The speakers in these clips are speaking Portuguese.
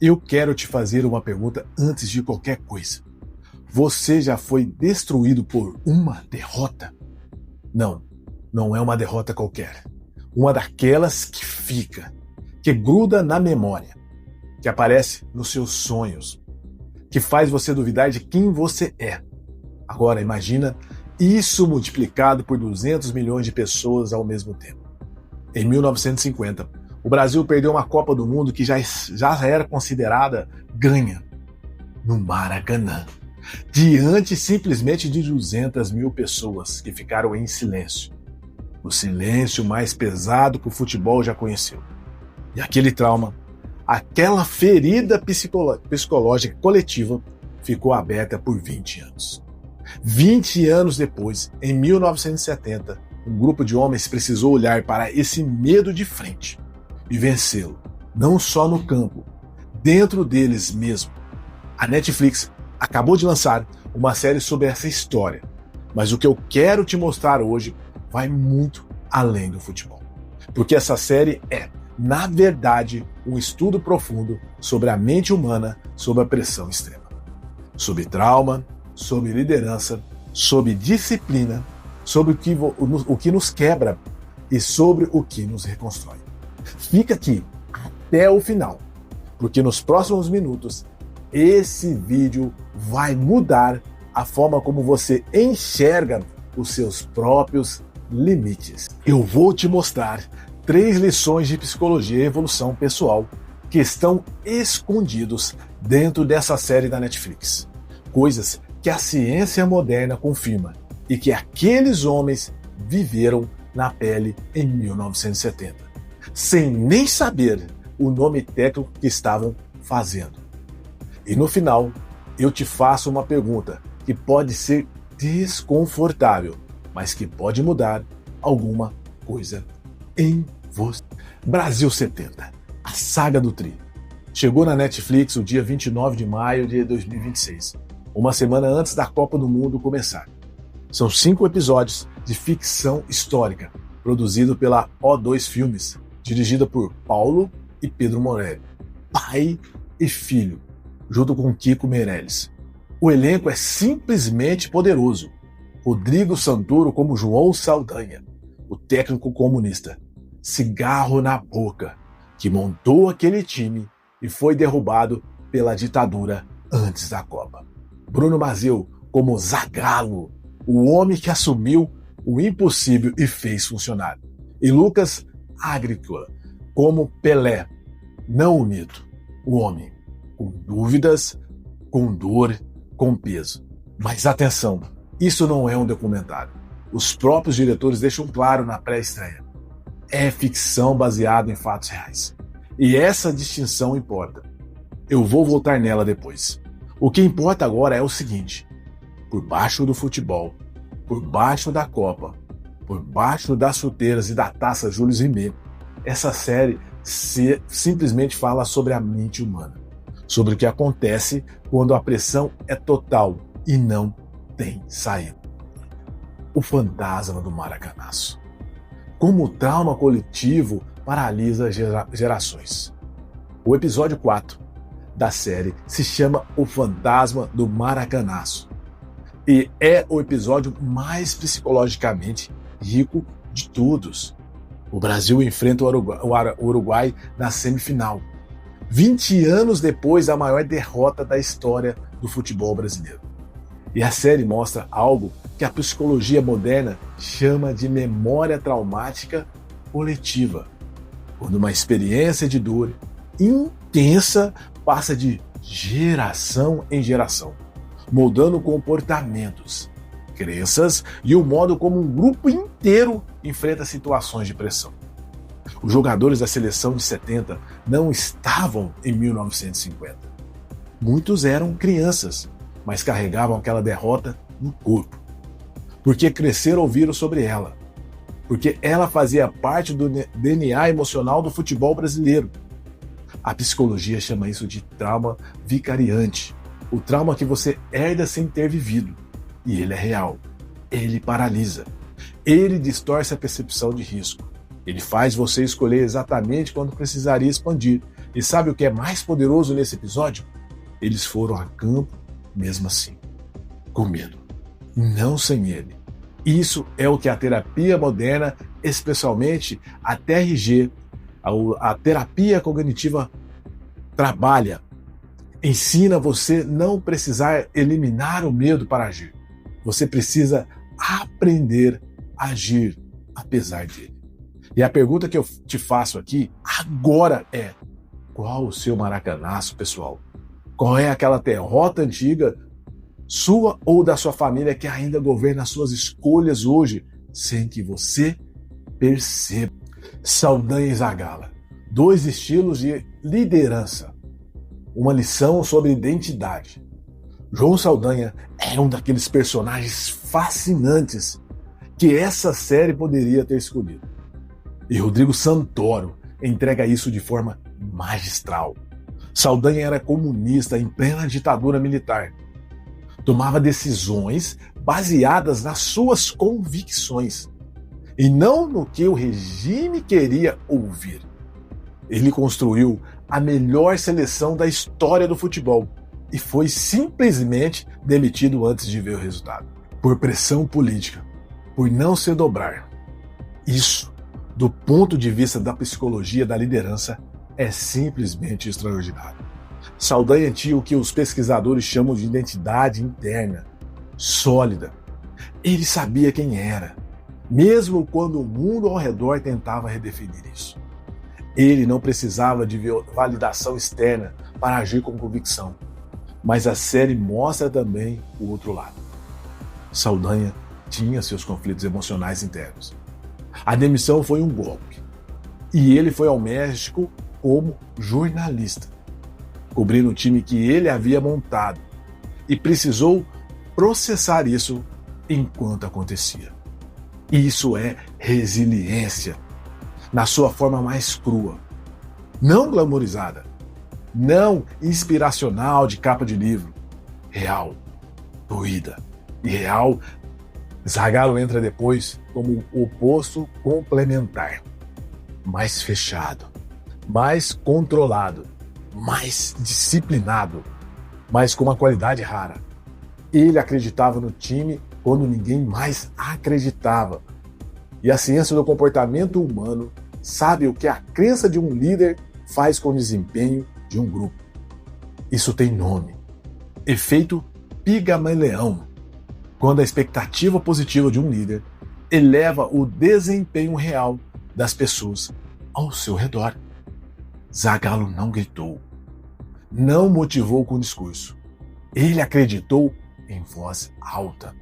Eu quero te fazer uma pergunta antes de qualquer coisa. Você já foi destruído por uma derrota? Não, não é uma derrota qualquer. Uma daquelas que fica, que gruda na memória, que aparece nos seus sonhos, que faz você duvidar de quem você é. Agora imagina isso multiplicado por 200 milhões de pessoas ao mesmo tempo. Em 1950, o Brasil perdeu uma Copa do Mundo que já era considerada ganha, no Maracanã, diante simplesmente de 200 mil pessoas que ficaram em silêncio. O silêncio mais pesado que o futebol já conheceu. E aquele trauma, aquela ferida psicológica coletiva ficou aberta por 20 anos. 20 anos depois, em 1970, um grupo de homens precisou olhar para esse medo de frente e vencê-lo, não só no campo, dentro deles mesmo. A Netflix acabou de lançar uma série sobre essa história, mas o que eu quero te mostrar hoje vai muito além do futebol. Porque essa série é, na verdade, um estudo profundo sobre a mente humana sob a pressão extrema. Sobre trauma, sobre liderança, sobre disciplina, sobre o que nos quebra e sobre o que nos reconstrói. Fica aqui até o final, porque nos próximos minutos esse vídeo vai mudar a forma como você enxerga os seus próprios limites. Eu vou te mostrar 3 lições de psicologia e evolução pessoal que estão escondidos dentro dessa série da Netflix. Coisas que a ciência moderna confirma e que aqueles homens viveram na pele em 1970, sem nem saber o nome técnico que estavam fazendo. E no final, eu te faço uma pergunta que pode ser desconfortável, mas que pode mudar alguma coisa em você. Brasil 70, a saga do Tri. Chegou na Netflix o dia 29 de maio de 2026, uma semana antes da Copa do Mundo começar. São 5 episódios de ficção histórica, produzido pela O2 Filmes, dirigida por Paulo e Pedro Morelli, pai e filho, junto com Kiko Meirelles. O elenco é simplesmente poderoso. Rodrigo Santoro como João Saldanha, o técnico comunista, cigarro na boca, que montou aquele time e foi derrubado pela ditadura antes da Copa. Bruno Mazzeo como Zagallo, o homem que assumiu o impossível e fez funcionar. E Lucas Agricola como Pelé, não o mito, o homem, com dúvidas, com dor, com peso. Mas atenção, isso não é um documentário. Os próprios diretores deixam claro na pré-estreia. É ficção baseada em fatos reais. E essa distinção importa. Eu vou voltar nela depois. O que importa agora é o seguinte: por baixo do futebol, por baixo da Copa, por baixo das chuteiras e da taça Jules Rimet, essa série simplesmente fala sobre a mente humana, sobre o que acontece quando a pressão é total e não tem saída. O fantasma do Maracanaço. Como o trauma coletivo paralisa gerações. O episódio 4 da série se chama O Fantasma do Maracanaço e é o episódio mais psicologicamente rico de todos. O Brasil enfrenta o Uruguai na semifinal, 20 anos depois da maior derrota da história do futebol brasileiro. E a série mostra algo que a psicologia moderna chama de memória traumática coletiva, quando uma experiência de dor intensa passa de geração em geração, moldando comportamentos, crenças e o modo como um grupo inteiro enfrenta situações de pressão. Os jogadores da seleção de 70 não estavam em 1950. Muitos eram crianças, mas carregavam aquela derrota no corpo, porque cresceram ouviram sobre ela, porque ela fazia parte do DNA emocional do futebol brasileiro. A psicologia chama isso de trauma vicariante, o trauma que você herda sem ter vivido, e ele é real, ele paralisa, ele distorce a percepção de risco, ele faz você escolher exatamente quando precisaria expandir E sabe o que é mais poderoso nesse episódio? Eles foram a campo mesmo assim, com medo, não sem ele. Isso é o que a terapia moderna, especialmente a TRG, a terapia cognitiva, trabalha. Ensina você não precisar eliminar o medo para agir. Você precisa aprender a agir apesar dele. E a pergunta que eu te faço aqui agora é: qual o seu maracanaço, pessoal? Qual é aquela derrota antiga, sua ou da sua família, que ainda governa as suas escolhas hoje, sem que você perceba? Saldanha e Zagala, dois estilos de liderança. Uma lição sobre identidade. João Saldanha era um daqueles personagens fascinantes que essa série poderia ter escolhido. E Rodrigo Santoro entrega isso de forma magistral. Saldanha era comunista em plena ditadura militar. Tomava decisões baseadas nas suas convicções e não no que o regime queria ouvir. Ele construiu a melhor seleção da história do futebol e foi simplesmente demitido antes de ver o resultado. Por pressão política, por não se dobrar. Isso, do ponto de vista da psicologia da liderança, é simplesmente extraordinário. Saldanha tinha o que os pesquisadores chamam de identidade interna, sólida. Ele sabia quem era, mesmo quando o mundo ao redor tentava redefinir isso. Ele não precisava de validação externa para agir com convicção. Mas a série mostra também o outro lado. Saldanha tinha seus conflitos emocionais internos. A demissão foi um golpe. E ele foi ao México como jornalista, cobrindo o time que ele havia montado. E precisou processar isso enquanto acontecia. Isso é resiliência, na sua forma mais crua. Não glamorizada, não inspiracional de capa de livro. Real, doída. E real, Zagalo entra depois como o oposto complementar. Mais fechado, mais controlado, mais disciplinado, mas com uma qualidade rara. Ele acreditava no time quando ninguém mais acreditava. E a ciência do comportamento humano sabe o que a crença de um líder faz com o desempenho de um grupo. Isso tem nome: efeito Pigmalion. Quando a expectativa positiva de um líder eleva o desempenho real das pessoas ao seu redor. Zagalo não gritou, não motivou com discurso. Ele acreditou em voz alta.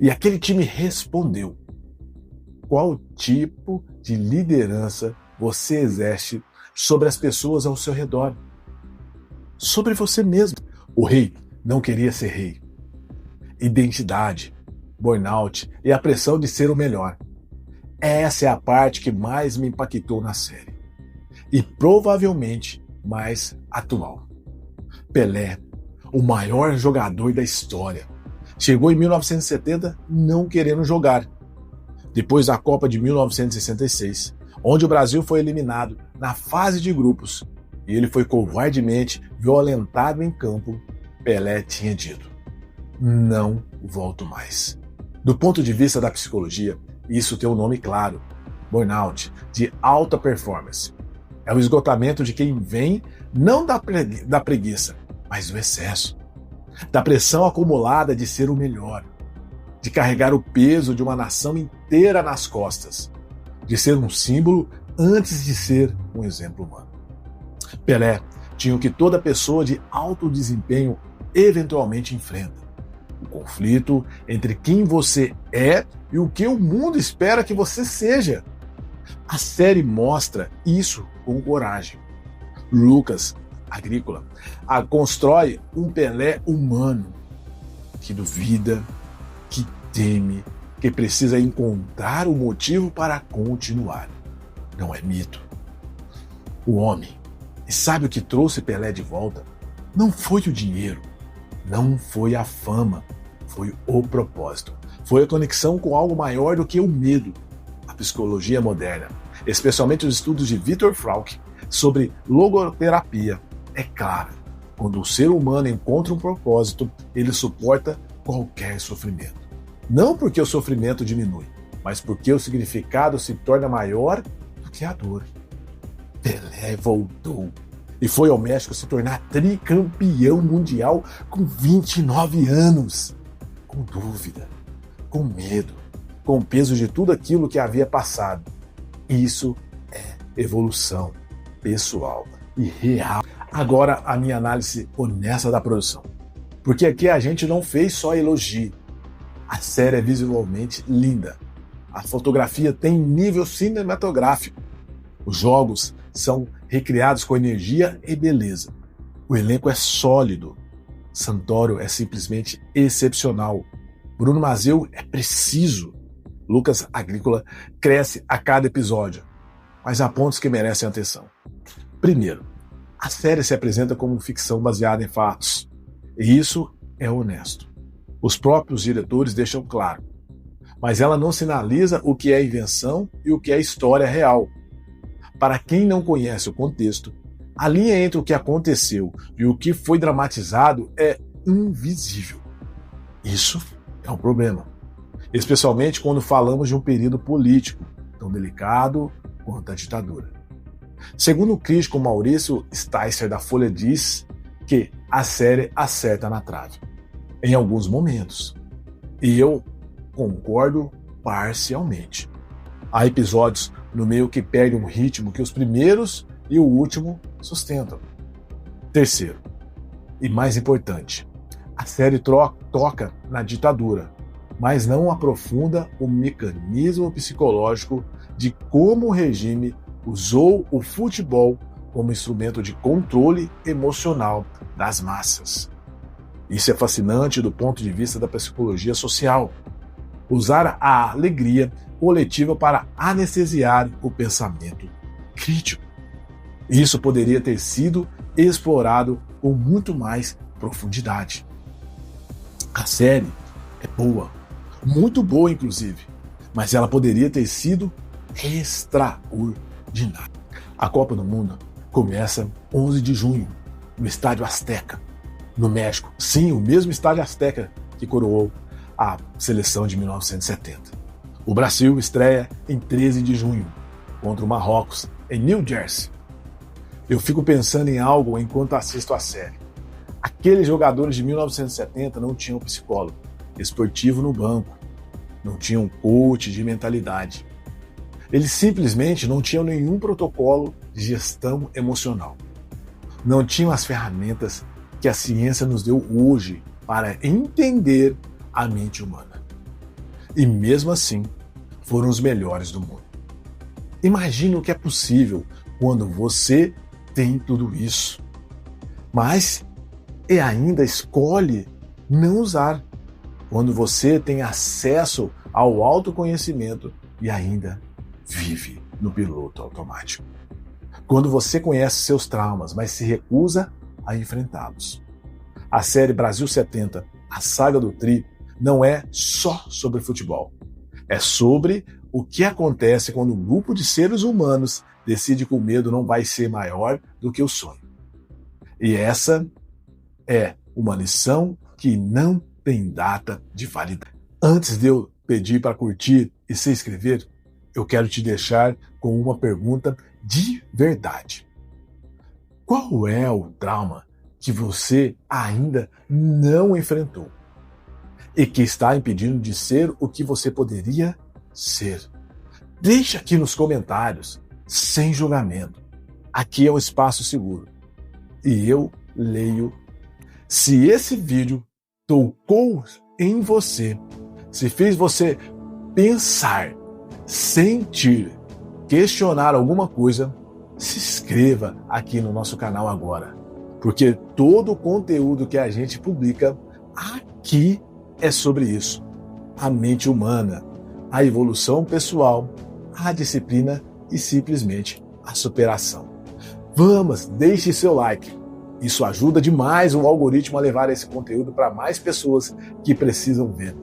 E aquele time respondeu. Qual tipo de liderança você exerce sobre as pessoas ao seu redor? Sobre você mesmo. O rei não queria ser rei. Identidade, burnout e a pressão de ser o melhor. Essa é a parte que mais me impactou na série. E provavelmente mais atual. Pelé, o maior jogador da história, chegou em 1970 não querendo jogar. Depois da Copa de 1966, onde o Brasil foi eliminado na fase de grupos e ele foi covardemente violentado em campo, Pelé tinha dito: não volto mais. Do ponto de vista da psicologia, isso tem um nome claro: burnout, de alta performance. É o esgotamento de quem vem não da preguiça, mas do excesso, da pressão acumulada de ser o melhor, de carregar o peso de uma nação inteira nas costas, de ser um símbolo antes de ser um exemplo humano. Pelé tinha o que toda pessoa de alto desempenho eventualmente enfrenta: o conflito entre quem você é e o que o mundo espera que você seja. A série mostra isso com coragem. Lucas Agrícola constrói um Pelé humano que duvida, que teme, que precisa encontrar o motivo para continuar. Não é mito. O homem, e sabe o que trouxe Pelé de volta? Não foi o dinheiro, não foi a fama, foi o propósito. Foi a conexão com algo maior do que o medo. A psicologia moderna, especialmente os estudos de Viktor Frankl, sobre logoterapia é clara. Quando o ser humano encontra um propósito, ele suporta qualquer sofrimento. Não porque o sofrimento diminui, mas porque o significado se torna maior do que a dor. Pelé voltou e foi ao México se tornar tricampeão mundial com 29 anos. Com dúvida, com medo, com o peso de tudo aquilo que havia passado. Isso é evolução pessoal e real. Agora a minha análise honesta da produção. Porque aqui a gente não fez só elogio. A série é visualmente linda. A fotografia tem nível cinematográfico. Os jogos são recriados com energia e beleza. O elenco é sólido. Santoro é simplesmente excepcional. Bruno Mazzeo é preciso. Lucas Agrícola cresce a cada episódio. Mas há pontos que merecem atenção. Primeiro, a série se apresenta como ficção baseada em fatos. E isso é honesto. Os próprios diretores deixam claro. Mas ela não sinaliza o que é invenção e o que é história real. Para quem não conhece o contexto, a linha entre o que aconteceu e o que foi dramatizado é invisível. Isso é um problema. Especialmente quando falamos de um período político tão delicado quanto a ditadura. Segundo o crítico Maurício Sticer da Folha diz que a série acerta na trave, em alguns momentos. E eu concordo parcialmente. Há episódios no meio que perdem um ritmo que os primeiros e o último sustentam. Terceiro, e mais importante, a série toca na ditadura, mas não aprofunda o mecanismo psicológico de como o regime usou o futebol como instrumento de controle emocional das massas. Isso é fascinante do ponto de vista da psicologia social. Usar a alegria coletiva para anestesiar o pensamento crítico. Isso poderia ter sido explorado com muito mais profundidade. A série é boa, muito boa inclusive, mas ela poderia ter sido extraordinária. A Copa do Mundo começa 11 de junho, no Estádio Azteca, no México. Sim, o mesmo Estádio Azteca que coroou a seleção de 1970. O Brasil estreia em 13 de junho, contra o Marrocos, em New Jersey. Eu fico pensando em algo enquanto assisto a série. Aqueles jogadores de 1970 não tinham psicólogo esportivo no banco, não tinham coach de mentalidade. Eles simplesmente não tinham nenhum protocolo de gestão emocional. Não tinham as ferramentas que a ciência nos deu hoje para entender a mente humana. E mesmo assim, foram os melhores do mundo. Imagine o que é possível quando você tem tudo isso, mas ainda escolhe não usar. Quando você tem acesso ao autoconhecimento e ainda vive no piloto automático. Quando você conhece seus traumas, mas se recusa a enfrentá-los. A série Brasil 70, a saga do Tri, não é só sobre futebol. É sobre o que acontece quando um grupo de seres humanos decide que o medo não vai ser maior do que o sonho. E essa é uma lição que não tem data de validade. Antes de eu pedir para curtir e se inscrever, eu quero te deixar com uma pergunta de verdade. Qual é o trauma que você ainda não enfrentou e que está impedindo de ser o que você poderia ser? Deixa aqui nos comentários, sem julgamento. Aqui é um espaço seguro. E eu leio. Se esse vídeo tocou em você, se fez você pensar, sentir, questionar alguma coisa, se inscreva aqui no nosso canal agora. Porque todo o conteúdo que a gente publica aqui é sobre isso. A mente humana, a evolução pessoal, a disciplina e simplesmente a superação. Vamos, deixe seu like. Isso ajuda demais o algoritmo a levar esse conteúdo para mais pessoas que precisam ver.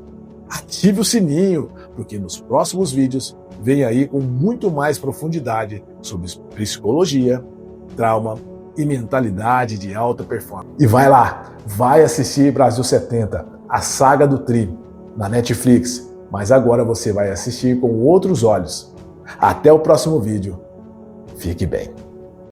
Ative o sininho, porque nos próximos vídeos vem aí com muito mais profundidade sobre psicologia, trauma e mentalidade de alta performance. E vai lá, vai assistir Brasil 70, a saga do Tri, na Netflix, mas agora você vai assistir com outros olhos. Até o próximo vídeo. Fique bem.